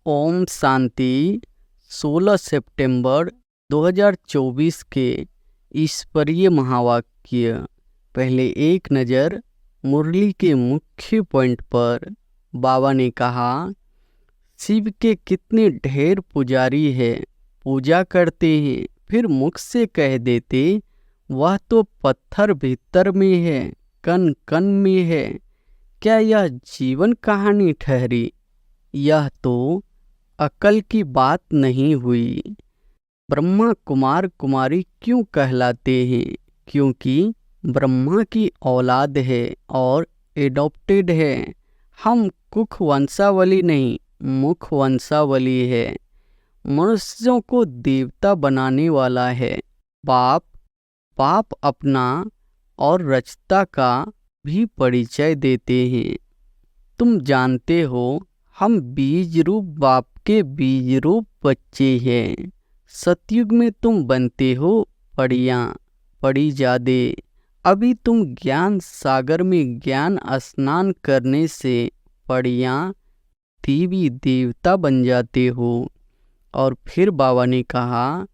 ओम शांति। 16 सितंबर 2024 के ईश्वरीय महावाक्य। पहले एक नज़र मुरली के मुख्य पॉइंट पर। बाबा ने कहा, शिव के कितने ढेर पुजारी हैं, पूजा करते हैं, फिर मुख से कह देते वह तो पत्थर भीतर में है, कण कण में है। क्या यह जीवन कहानी ठहरी? यह तो अकल की बात नहीं हुई। ब्रह्मा कुमार कुमारी क्यों कहलाते हैं? क्योंकि ब्रह्मा की औलाद है और एडॉप्टेड है। हम कुख वंशावली नहीं, मुख वंशावली है। मनुष्यों को देवता बनाने वाला है बाप अपना और रचता का भी परिचय देते हैं। तुम जानते हो, हम बीज रूप बाप के बीज रूप बच्चे हैं। सतयुग में तुम बनते हो पड़ी जादे। अभी तुम ज्ञान सागर में ज्ञान स्नान करने से पड़ियाँ देवी देवता बन जाते हो। और फिर बाबा ने कहा,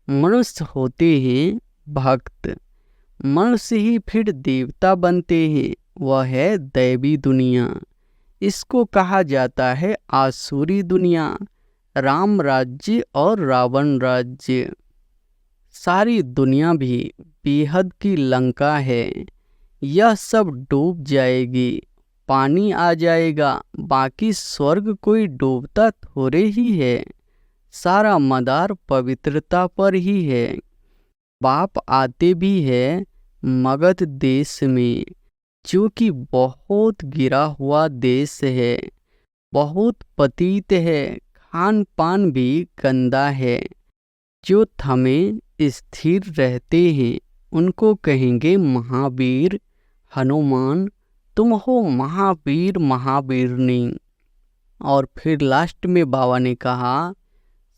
मनुष्य होते हैं भक्त, मनुष्य ही फिर देवता बनते हैं। वह है दैवी दुनिया। इसको कहा जाता है आसुरी दुनिया, राम राज्य और रावण राज्य। सारी दुनिया भी बेहद की लंका है। यह सब डूब जाएगी, पानी आ जाएगा। बाकी स्वर्ग कोई डूबता थोड़े ही है। सारा मदार पवित्रता पर ही है। बाप आते भी है मगध देश में, जो कि बहुत गिरा हुआ देश है, बहुत पतित है। खान पान भी गंदा है। जो थमे स्थिर रहते हैं उनको कहेंगे महावीर। हनुमान, तुम हो महावीर महावीरनी। और फिर लास्ट में बाबा ने कहा,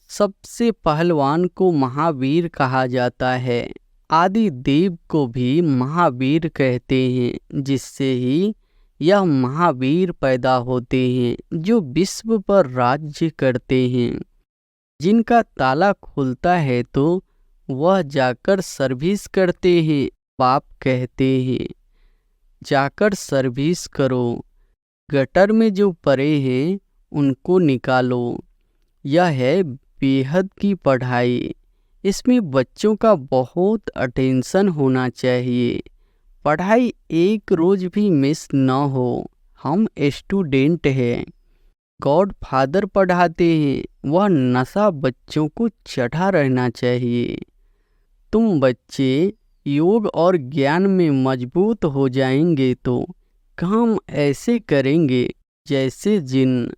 सबसे पहलवान को महावीर कहा जाता है। आदि देव को भी महावीर कहते हैं, जिससे ही यह महावीर पैदा होते हैं जो विश्व पर राज्य करते हैं। जिनका ताला खुलता है तो वह जाकर सर्विस करते हैं। बाप कहते हैं, जाकर सर्विस करो। गटर में जो पड़े हैं उनको निकालो। यह है बेहद की पढ़ाई। इसमें बच्चों का बहुत अटेंशन होना चाहिए। पढ़ाई एक रोज भी मिस न हो। हम स्टूडेंट हैं। गॉड फादर पढ़ाते हैं। वह नशा बच्चों को चढ़ा रहना चाहिए। तुम बच्चे योग और ज्ञान में मजबूत हो जाएंगे तो काम ऐसे करेंगे जैसे जिन।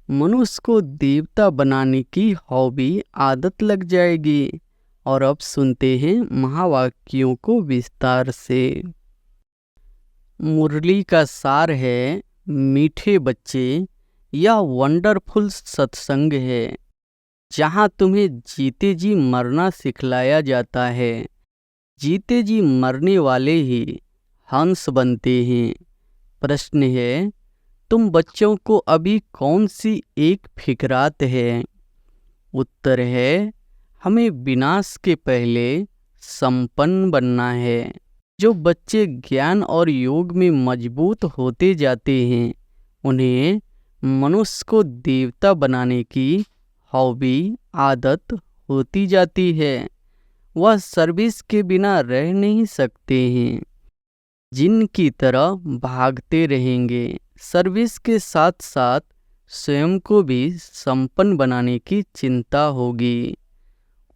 मनुष्य को देवता बनाने की हॉबी आदत लग जाएगी। और अब सुनते हैं महावाक्यों को विस्तार से। मुरली का सार है, मीठे बच्चे, यह वंडरफुल सत्संग है, जहाँ तुम्हें जीते जी मरना सिखलाया जाता है। जीते जी मरने वाले ही हंस बनते हैं। प्रश्न है, तुम बच्चों को अभी कौन सी एक फिक्रात है? उत्तर है, हमें विनाश के पहले संपन्न बनना है। जो बच्चे ज्ञान और योग में मजबूत होते जाते हैं, उन्हें मनुष्य को देवता बनाने की हॉबी आदत होती जाती है। वह सर्विस के बिना रह नहीं सकते हैं। जिनकी तरह भागते रहेंगे। सर्विस के साथ साथ स्वयं को भी संपन्न बनाने की चिंता होगी।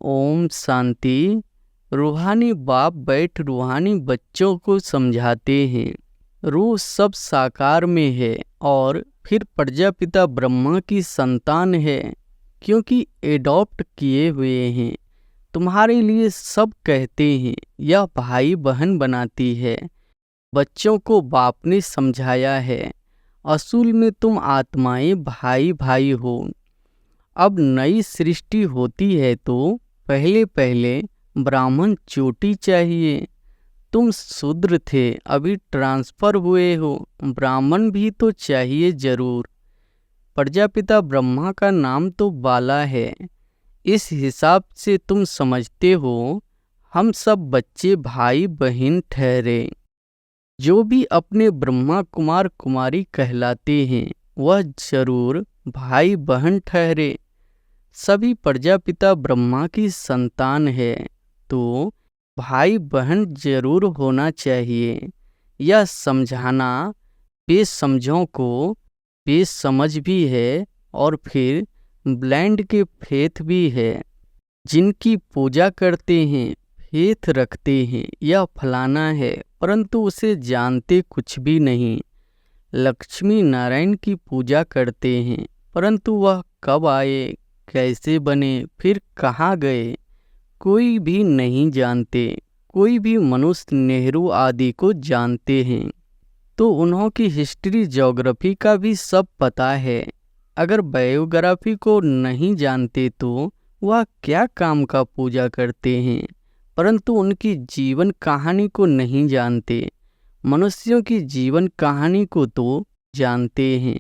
ओम शांति। रूहानी बाप बैठ रूहानी बच्चों को समझाते हैं। रूह सब साकार में है और फिर प्रजापिता ब्रह्मा की संतान है, क्योंकि एडॉप्ट किए हुए हैं। तुम्हारे लिए सब कहते हैं, यह भाई बहन बनाती है। बच्चों को बाप ने समझाया है, असूल में तुम आत्माएं भाई भाई हो। अब नई सृष्टि होती है तो पहले ब्राह्मण चोटी चाहिए। तुम शूद्र थे, अभी ट्रांसफर हुए हो, ब्राह्मण भी तो चाहिए जरूर। प्रजापिता ब्रह्मा का नाम तो बाला है। इस हिसाब से तुम समझते हो हम सब बच्चे भाई बहन ठहरे। जो भी अपने ब्रह्मा कुमार कुमारी कहलाते हैं वह जरूर भाई बहन ठहरे। सभी प्रजापिता ब्रह्मा की संतान है तो भाई बहन जरूर होना चाहिए। यह समझाना बेसमझों को बेसमझ भी है और फिर ब्लाइंड के फेथ भी है। जिनकी पूजा करते हैं फेथ रखते हैं यह फलाना है परंतु उसे जानते कुछ भी नहीं। लक्ष्मी नारायण की पूजा करते हैं परंतु वह कब आए कैसे बने फिर कहाँ गए कोई भी नहीं जानते। कोई भी मनुष्य नेहरू आदि को जानते हैं तो उन्हों की हिस्ट्री ज्योग्राफी का भी सब पता है। अगर बायोग्राफी को नहीं जानते तो वह क्या काम का पूजा करते हैं परंतु उनकी जीवन कहानी को नहीं जानते। मनुष्यों की जीवन कहानी को तो जानते हैं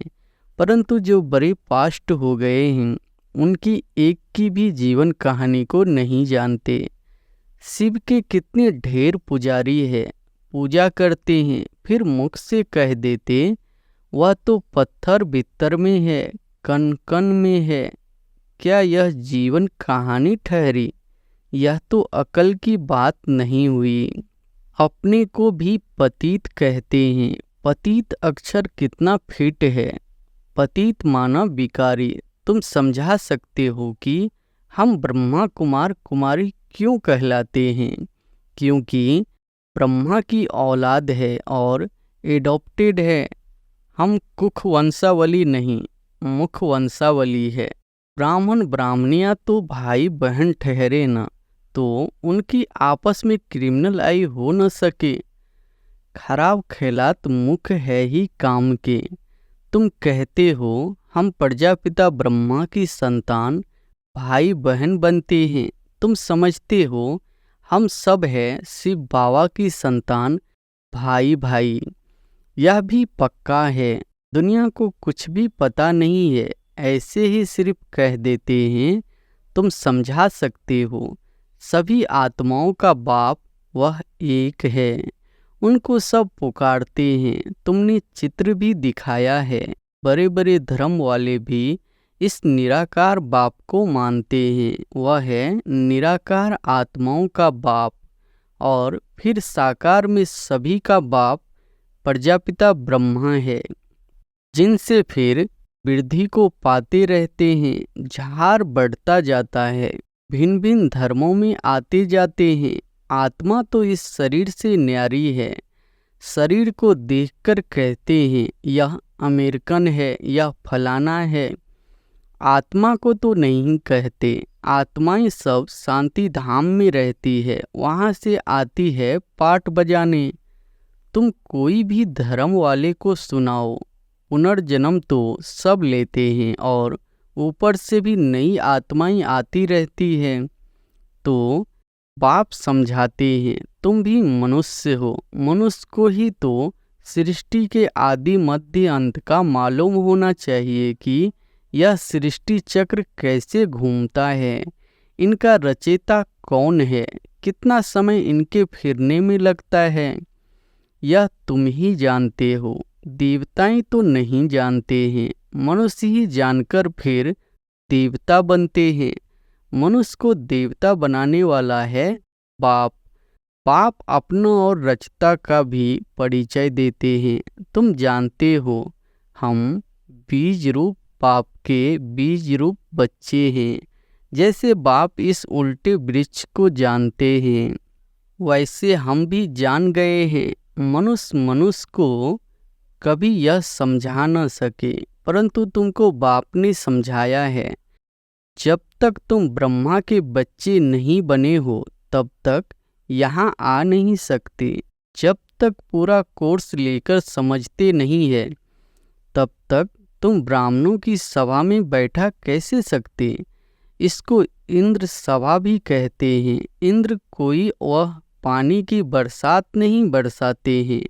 परंतु जो बड़े पास्ट हो गए हैं उनकी एक की भी जीवन कहानी को नहीं जानते। शिव के कितने ढेर पुजारी है पूजा करते हैं फिर मुख से कह देते वह तो पत्थर बित्तर में है कण कण में है। क्या यह जीवन कहानी ठहरी? यह तो अकल की बात नहीं हुई। अपने को भी पतित कहते हैं। पतित अक्षर कितना फिट है। पतित माना विकारी। तुम समझा सकते हो कि हम ब्रह्मा कुमार कुमारी क्यों कहलाते हैं। क्योंकि ब्रह्मा की औलाद है और एडॉप्टेड है। हम कुख वंशावली नहीं मुख वंशावली है। ब्राह्मण ब्राह्मणियाँ तो भाई बहन ठहरे ना तो उनकी आपस में क्रिमिनल आई हो न सके। खराब खैलात मुख है ही काम के। तुम कहते हो हम प्रजापिता ब्रह्मा की संतान भाई बहन बनते हैं। तुम समझते हो हम सब है शिव बाबा की संतान भाई भाई। यह भी पक्का है दुनिया को कुछ भी पता नहीं है ऐसे ही सिर्फ कह देते हैं। तुम समझा सकते हो सभी आत्माओं का बाप वह एक है। उनको सब पुकारते हैं। तुमने चित्र भी दिखाया है। बड़े बड़े धर्म वाले भी इस निराकार बाप को मानते हैं। वह है निराकार आत्माओं का बाप और फिर साकार में सभी का बाप प्रजापिता ब्रह्मा है जिनसे फिर वृद्धि को पाते रहते हैं। झार बढ़ता जाता है। भिन्न भिन्न धर्मों में आते जाते हैं। आत्मा तो इस शरीर से न्यारी है। शरीर को देखकर कहते हैं यह अमेरिकन है यह फलाना है। आत्मा को तो नहीं कहते। आत्माएं सब शांति धाम में रहती है वहाँ से आती है पाठ बजाने। तुम कोई भी धर्म वाले को सुनाओ पुनर्जन्म तो सब लेते हैं और ऊपर से भी नई आत्माएं आती रहती हैं। तो बाप समझाते हैं तुम भी मनुष्य हो। मनुष्य को ही तो सृष्टि के आदि मध्य अंत का मालूम होना चाहिए कि यह सृष्टि चक्र कैसे घूमता है। इनका रचयिता कौन है कितना समय इनके फिरने में लगता है यह तुम ही जानते हो। देवताएं तो नहीं जानते हैं। मनुष्य ही जानकर फिर देवता बनते हैं। मनुष्य को देवता बनाने वाला है बाप। बाप अपना और रचता का भी परिचय देते हैं। तुम जानते हो हम बीज रूप बाप के बीज रूप बच्चे हैं। जैसे बाप इस उल्टे वृक्ष को जानते हैं वैसे हम भी जान गए हैं। मनुष्य को कभी यह समझा न सके परंतु तुमको बाप ने समझाया है। जब तक तुम ब्रह्मा के बच्चे नहीं बने हो तब तक यहाँ आ नहीं सकते। जब तक पूरा कोर्स लेकर समझते नहीं है तब तक तुम ब्राह्मणों की सभा में बैठा कैसे सकते। इसको इंद्र सभा भी कहते हैं। इंद्र कोई वह पानी की बरसात नहीं बरसाते हैं।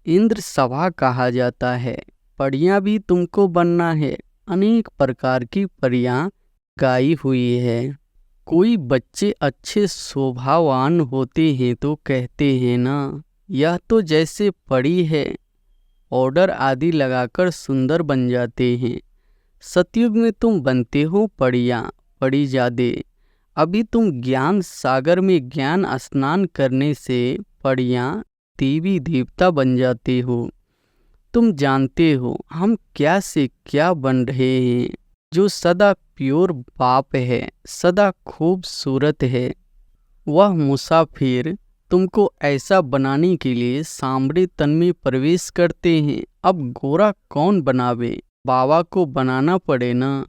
इंद्र सभा कहा जाता है। पढ़िया भी तुमको बनना है अनेक प्रकार की परियां गाई हुई है। कोई बच्चे अच्छे स्वभावान होते हैं तो कहते हैं ना, यह तो जैसे परी है, ऑर्डर आदि लगाकर सुंदर बन जाते हैं। सतयुग में तुम बनते हो परियां, परिजादे। अभी तुम ज्ञान सागर में ज्ञान स्नान करने से परियां देवी देवता बन जाते हो। तुम जानते हो हम क्या से क्या बन रहे हैं। जो सदा प्योर बाप है, सदा खूबसूरत है, वह मुसाफिर तुमको ऐसा बनाने के लिए सांवरे तन में प्रवेश करते हैं। अब गोरा कौन बनावे, बाबा को बनाना पड़े ना।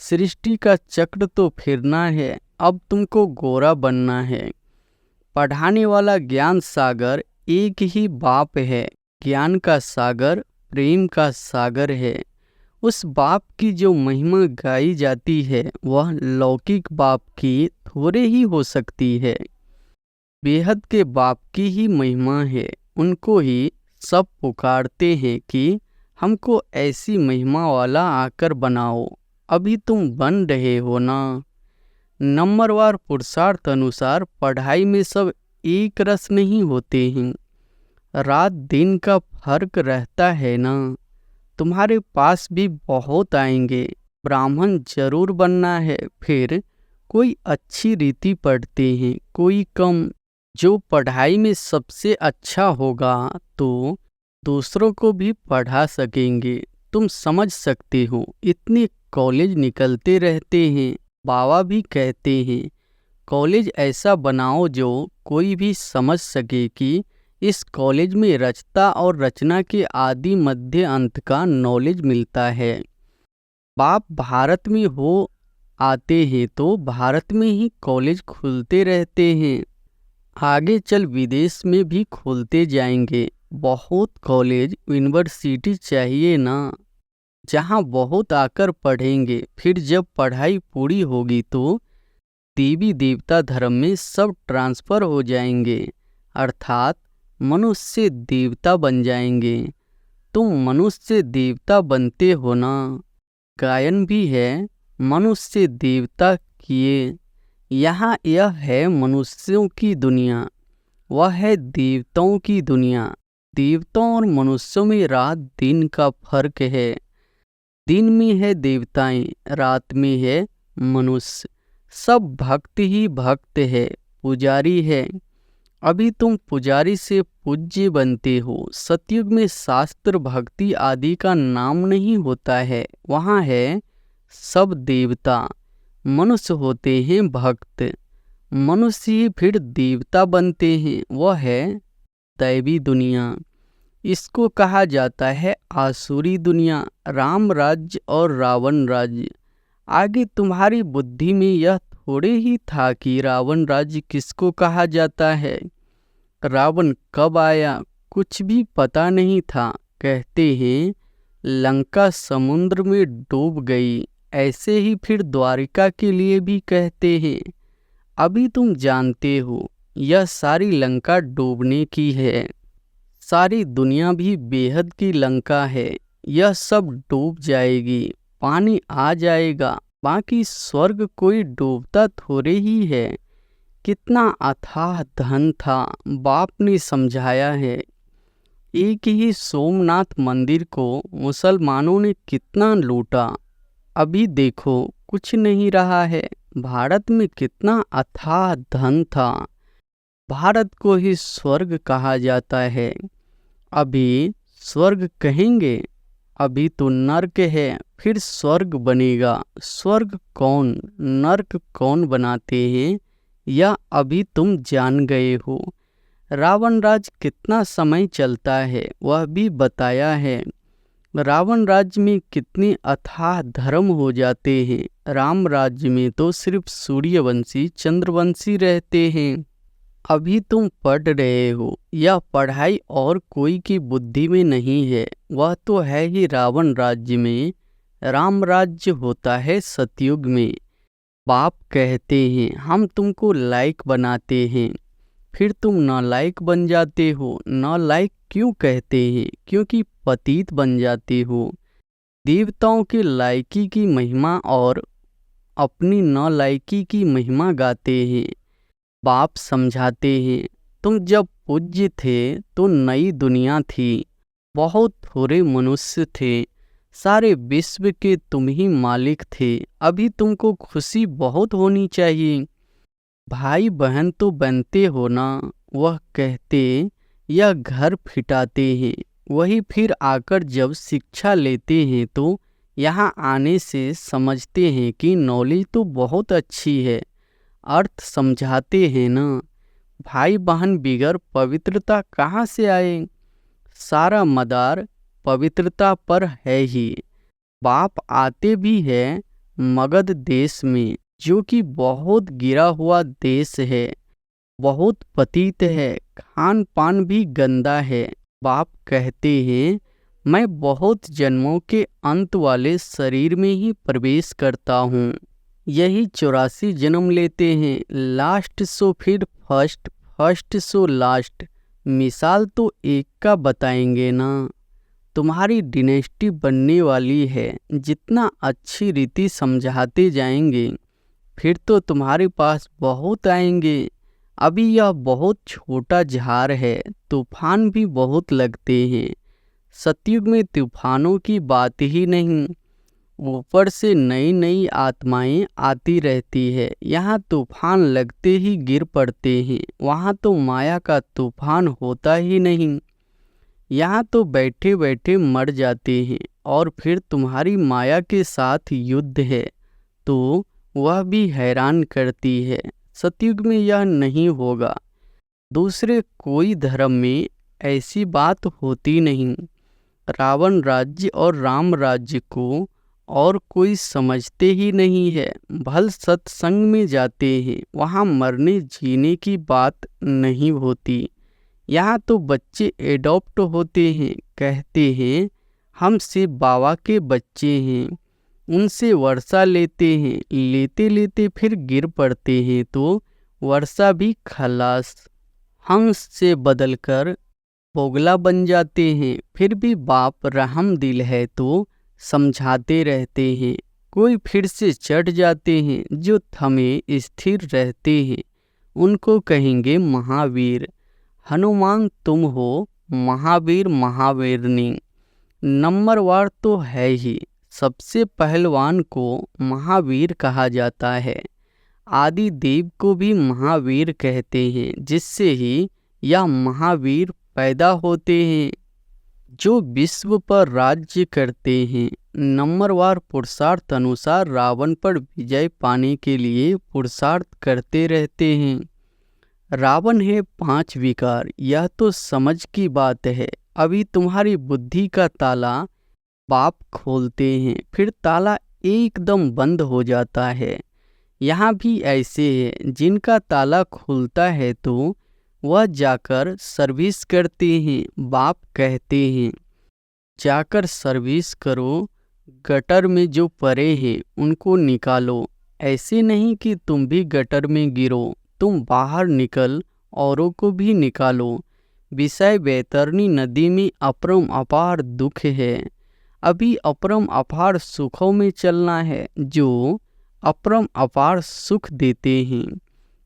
सृष्टि का चक्र तो फिरना है, अब तुमको गोरा बनना है। पढ़ाने वाला ज्ञान सागर एक ही बाप है। ज्ञान का सागर प्रेम का सागर है। उस बाप की जो महिमा गाई जाती है वह लौकिक बाप की थोड़े ही हो सकती है। बेहद के बाप की ही महिमा है। उनको ही सब पुकारते हैं कि हमको ऐसी महिमा वाला आकर बनाओ। अभी तुम बन रहे हो ना। नंबरवार पुरुषार्थ अनुसार पढ़ाई में सब एक रस नहीं होते हैं। रात दिन का फर्क रहता है ना। तुम्हारे पास भी बहुत आएंगे। ब्राह्मण जरूर बनना है। फिर कोई अच्छी रीति पढ़ते हैं, कोई कम। जो पढ़ाई में सबसे अच्छा होगा तो दूसरों को भी पढ़ा सकेंगे। तुम समझ सकते हो, इतने कॉलेज निकलते रहते हैं। बाबा भी कहते हैं कॉलेज ऐसा बनाओ जो कोई भी समझ सके कि इस कॉलेज में रचता और रचना के आदि मध्य अंत का नॉलेज मिलता है। बाप भारत में हो आते हैं तो भारत में ही कॉलेज खुलते रहते हैं। आगे चल विदेश में भी खुलते जाएंगे। बहुत कॉलेज यूनिवर्सिटी चाहिए ना, जहाँ बहुत आकर पढ़ेंगे। फिर जब पढ़ाई पूरी होगी तो देवी देवता धर्म में सब ट्रांसफ़र हो जाएंगे, अर्थात मनुष्य देवता बन जाएंगे। तुम मनुष्य देवता बनते हो ना। गायन भी है मनुष्य देवता किए। यहाँ यह है मनुष्यों की दुनिया, वह है देवताओं की दुनिया। देवताओं और मनुष्यों में रात दिन का फर्क है। दिन में है देवताएं, रात में है मनुष्य। सब भक्त ही भक्त है, पुजारी है। अभी तुम पुजारी से पूज्य बनते हो। सतयुग में शास्त्र भक्ति आदि का नाम नहीं होता है। वहाँ है सब देवता, मनुष्य होते हैं भक्त। मनुष्य ही फिर देवता बनते हैं, वह है दैवी दुनिया। इसको कहा जाता है आसुरी दुनिया, राम राज्य और रावण राज्य। आगे तुम्हारी बुद्धि में यह थोड़े ही था कि रावण राज्य किसको कहा जाता है। रावण कब आया कुछ भी पता नहीं था। कहते हैं लंका समुद्र में डूब गई, ऐसे ही फिर द्वारिका के लिए भी कहते हैं। अभी तुम जानते हो यह सारी लंका डूबने की है। सारी दुनिया भी बेहद की लंका है। यह सब डूब जाएगी, पानी आ जाएगा। बाकी स्वर्ग कोई डूबता थोड़े ही है। कितना अथाह धन था, बाप ने समझाया है। एक ही सोमनाथ मंदिर को मुसलमानों ने कितना लूटा। अभी देखो कुछ नहीं रहा है। भारत में कितना अथाह धन था। भारत को ही स्वर्ग कहा जाता है। अभी स्वर्ग कहेंगे, अभी तो नर्क है, फिर स्वर्ग बनेगा। स्वर्ग कौन नर्क कौन बनाते हैं या अभी तुम जान गए हो। रावण राज कितना समय चलता है वह भी बताया है। रावण राज्य में कितने अथाह धर्म हो जाते हैं। राम राज्य में तो सिर्फ सूर्यवंशी चंद्रवंशी रहते हैं। अभी तुम पढ़ रहे हो, यह पढ़ाई और कोई की बुद्धि में नहीं है, वह तो है ही रावण राज्य में। राम राज्य होता है सतयुग में। बाप कहते हैं हम तुमको लायक बनाते हैं, फिर तुम नालायक बन जाते हो। नालायक क्यों कहते हैं? क्योंकि पतित बन जाते हो। देवताओं के लायकी की महिमा और अपनी नालायकी की महिमा गाते हैं। बाप समझाते हैं, तुम जब पूज्य थे तो नई दुनिया थी, बहुत थोड़े मनुष्य थे, सारे विश्व के तुम ही मालिक थे। अभी तुमको खुशी बहुत होनी चाहिए। भाई बहन तो बनते हो ना, वह कहते या घर फिटाते हैं। वही फिर आकर जब शिक्षा लेते हैं तो यहाँ आने से समझते हैं कि नॉलेज तो बहुत अच्छी है, अर्थ समझाते हैं ना। भाई बहन बिगर पवित्रता कहाँ से आए? सारा मदार पवित्रता पर है ही। बाप आते भी है मगध देश में, जो कि बहुत गिरा हुआ देश है, बहुत पतित है, खान पान भी गंदा है। बाप कहते हैं, मैं बहुत जन्मों के अंत वाले शरीर में ही प्रवेश करता हूँ। यही 84 जन्म लेते हैं, लास्ट सो फिर फर्स्ट, फर्स्ट सो लास्ट। मिसाल तो एक का बताएंगे ना। तुम्हारी डिनेस्टी बनने वाली है। जितना अच्छी रीति समझाते जाएंगे फिर तो तुम्हारे पास बहुत आएंगे। अभी यह बहुत छोटा झार है, तूफान भी बहुत लगते हैं। सतयुग में तूफानों की बात ही नहीं, ऊपर से नई नई आत्माएं आती रहती है। यहाँ तूफान लगते ही गिर पड़ते हैं, वहाँ तो माया का तूफान होता ही नहीं। यहाँ तो बैठे बैठे मर जाते हैं और फिर तुम्हारी माया के साथ युद्ध है तो वह भी हैरान करती है। सतयुग में यह नहीं होगा। दूसरे कोई धर्म में ऐसी बात होती नहीं। रावण राज्य और राम राज्य को और कोई समझते ही नहीं है। भल सत्संग में जाते हैं, वहाँ मरने जीने की बात नहीं होती। यहाँ तो बच्चे एडॉप्ट होते हैं, कहते हैं हम शिव बाबा के बच्चे हैं, उनसे वर्षा लेते हैं, लेते लेते फिर गिर पड़ते हैं तो वर्षा भी खलास। हंस से बदलकर बोगला बन जाते हैं, फिर भी बाप रहम दिल है तो समझाते रहते हैं। कोई फिर से चढ़ जाते हैं, जो थमे स्थिर रहते हैं उनको कहेंगे महावीर। हनुमान तुम हो, महावीर महावीरनी। नंबरवार तो है ही, सबसे पहलवान को महावीर कहा जाता है। आदि देव को भी महावीर कहते हैं, जिससे ही यह महावीर पैदा होते हैं जो विश्व पर राज्य करते हैं। नंबरवार पुरुषार्थ अनुसार रावण पर विजय पाने के लिए पुरुषार्थ करते रहते हैं। रावण है 5 विकार, यह तो समझ की बात है। अभी तुम्हारी बुद्धि का ताला बाप खोलते हैं, फिर ताला एकदम बंद हो जाता है। यहाँ भी ऐसे है, जिनका ताला खुलता है तो वह जाकर सर्विस करते हैं। बाप कहते हैं जाकर सर्विस करो, गटर में जो पड़े हैं उनको निकालो। ऐसे नहीं कि तुम भी गटर में गिरो, तुम बाहर निकल औरों को भी निकालो। विषय बैतरणी नदी में अपरम अपार दुख है, अभी अपरम अपार सुखों में चलना है। जो अपरम अपार सुख देते हैं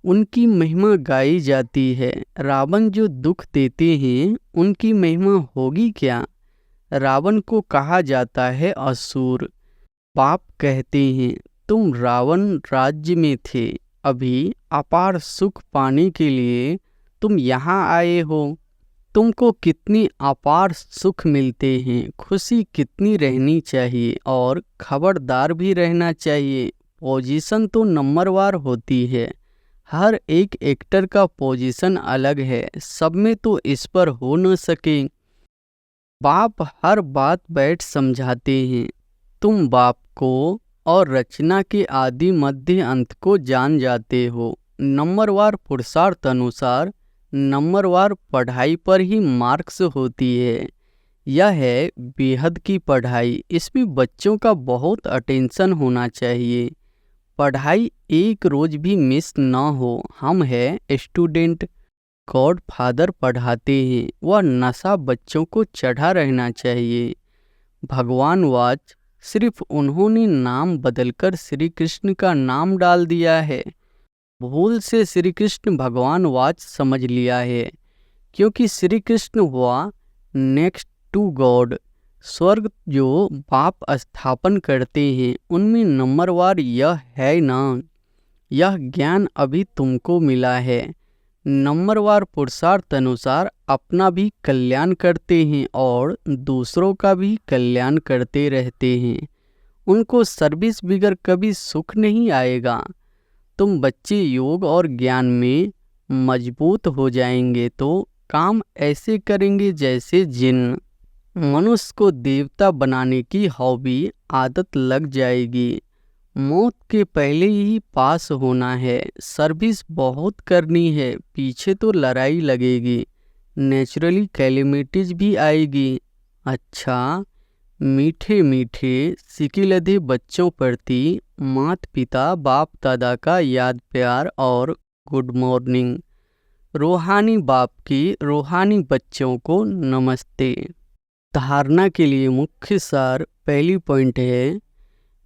उनकी महिमा गाई जाती है। रावण जो दुख देते हैं उनकी महिमा होगी क्या? रावण को कहा जाता है असुर। बाप कहते हैं तुम रावण राज्य में थे, अभी अपार सुख पाने के लिए तुम यहाँ आए हो। तुमको कितनी अपार सुख मिलते हैं, खुशी कितनी रहनी चाहिए और खबरदार भी रहना चाहिए। पोजीशन तो नंबरवार होती है, हर एक एक्टर का पोजीशन अलग है, सब में तो इस पर हो न सके। बाप हर बात बैठ समझाते हैं। तुम बाप को और रचना के आदि मध्य अंत को जान जाते हो। नंबरवार पुरुषार्थ अनुसार नंबरवार पढ़ाई पर ही मार्क्स होती है। यह है बेहद की पढ़ाई, इसमें बच्चों का बहुत अटेंशन होना चाहिए। पढ़ाई एक रोज भी मिस ना हो। हम है स्टूडेंट, गॉड फादर पढ़ाते हैं, वह नशा बच्चों को चढ़ा रहना चाहिए। भगवान वाच सिर्फ उन्होंने नाम बदलकर श्री कृष्ण का नाम डाल दिया है। भूल से श्री कृष्ण भगवान वाच समझ लिया है, क्योंकि श्री कृष्ण हुआ नेक्स्ट टू गॉड। स्वर्ग जो बाप स्थापन करते हैं उनमें नंबरवार यह है ना। यह ज्ञान अभी तुमको मिला है। नंबरवार पुरुषार्थ अनुसार अपना भी कल्याण करते हैं और दूसरों का भी कल्याण करते रहते हैं। उनको सर्विस बिगर कभी सुख नहीं आएगा। तुम बच्चे योग और ज्ञान में मजबूत हो जाएंगे तो काम ऐसे करेंगे जैसे जिन। मनुष्य को देवता बनाने की हॉबी आदत लग जाएगी। मौत के पहले ही पास होना है। सर्विस बहुत करनी है, पीछे तो लड़ाई लगेगी। नेचुरली कैलेमिटीज भी आएगी। अच्छा, मीठे मीठे सिकिलधे बच्चों प्रति माता पिता बाप दादा का याद प्यार और गुड मॉर्निंग। रूहानी बाप की रूहानी बच्चों को नमस्ते। धारणा के लिए मुख्य सार पहली पॉइंट है,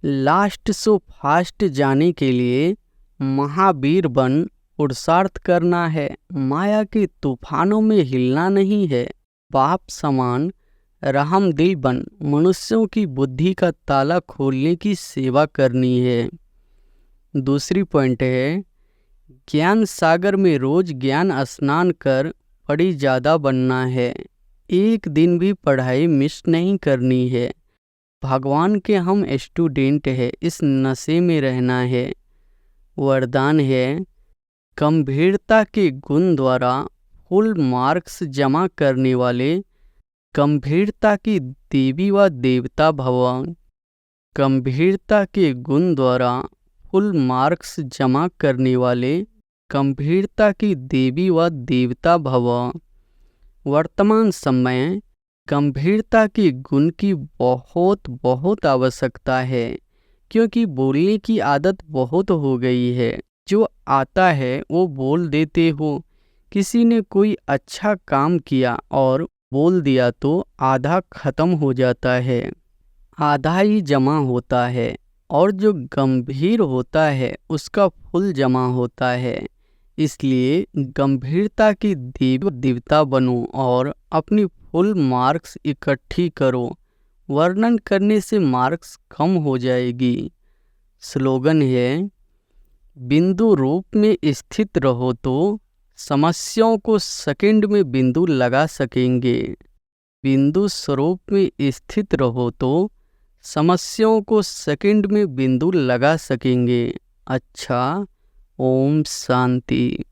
लास्ट सो फास्ट जाने के लिए महावीर बन पुरुषार्थ करना है। माया के तूफानों में हिलना नहीं है। बाप समान रहम दिल बन मनुष्यों की बुद्धि का ताला खोलने की सेवा करनी है। दूसरी पॉइंट है, ज्ञान सागर में रोज ज्ञान स्नान कर पढ़ी ज़्यादा बनना है। एक दिन भी पढ़ाई मिस नहीं करनी है। भगवान के हम स्टूडेंट है, इस नशे में रहना है। वरदान है, गंभीरता के गुण द्वारा फुल मार्क्स जमा करने वाले गंभीरता की देवी व देवता भव। गंभीरता के गुण द्वारा फुल मार्क्स जमा करने वाले गंभीरता की देवी व देवता भव। वर्तमान समय गंभीरता के गुण की बहुत बहुत आवश्यकता है, क्योंकि बोलने की आदत बहुत हो गई है। जो आता है वो बोल देते हो। किसी ने कोई अच्छा काम किया और बोल दिया तो आधा खत्म हो जाता है, आधा ही जमा होता है, और जो गंभीर होता है उसका फुल जमा होता है। इसलिए गंभीरता की देवता बनो और अपनी फुल मार्क्स इकट्ठी करो। वर्णन करने से मार्क्स कम हो जाएगी। स्लोगन है, बिंदु रूप में स्थित रहो तो समस्याओं को सेकंड में बिंदु लगा सकेंगे। बिंदु स्वरूप में स्थित रहो तो समस्याओं को सेकंड में बिंदु लगा सकेंगे। अच्छा, ओम शांति।